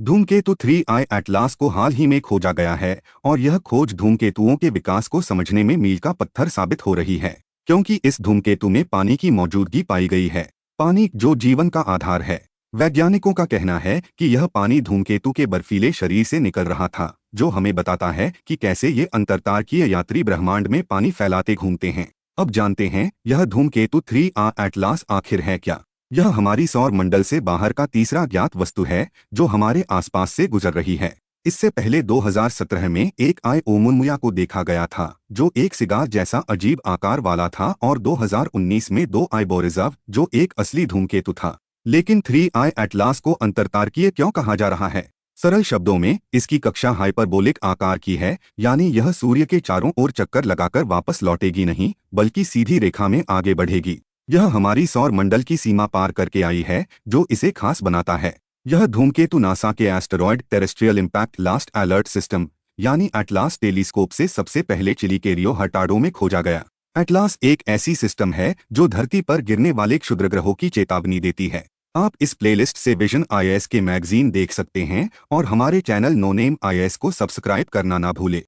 धूमकेतु 3I atlas को हाल ही में खोजा गया है और यह खोज धूमकेतुओं के विकास को समझने में मील का पत्थर साबित हो रही है, क्योंकि इस धूमकेतु में पानी की मौजूदगी पाई गई है। पानी जो जीवन का आधार है। वैज्ञानिकों का कहना है कि यह पानी धूमकेतु के बर्फीले शरीर से निकल रहा था, जो हमें बताता है कि कैसे ये अंतरतारकीय यात्री ब्रह्मांड में पानी फैलाते घूमते हैं। अब जानते हैं, यह धूमकेतु 3I एटलास आखिर है क्या। यह हमारी सौर मंडल से बाहर का तीसरा ज्ञात वस्तु है जो हमारे आसपास से गुजर रही है। इससे पहले 2017 में एक आई ओमुलमुया को देखा गया था, जो एक सिगार जैसा अजीब आकार वाला था, और 2019 में 2I बोरिज़ोव, जो एक असली धूमकेतु था। लेकिन 3I एटलास को अंतरतारकीय क्यों कहा जा रहा है? सरल शब्दों में, इसकी कक्षा हाइपरबोलिक आकार की है, यानी यह सूर्य के चारों ओर चक्कर लगाकर वापस लौटेगी नहीं, बल्कि सीधी रेखा में आगे बढ़ेगी। यह हमारी सौर मंडल की सीमा पार करके आई है, जो इसे खास बनाता है। यह धूमकेतु नासा के asteroid terrestrial impact last alert system यानी एटलास टेलीस्कोप से सबसे पहले चिली के रियो हर्टाडो में खोजा गया। एटलास एक ऐसी सिस्टम है जो धरती पर गिरने वाले क्षुद्रग्रहों की चेतावनी देती है। आप इस प्लेलिस्ट से विजन आईएएस के मैगजीन देख सकते हैं और हमारे चैनल नो नेम आईएएस को सब्सक्राइब करना ना भूलें।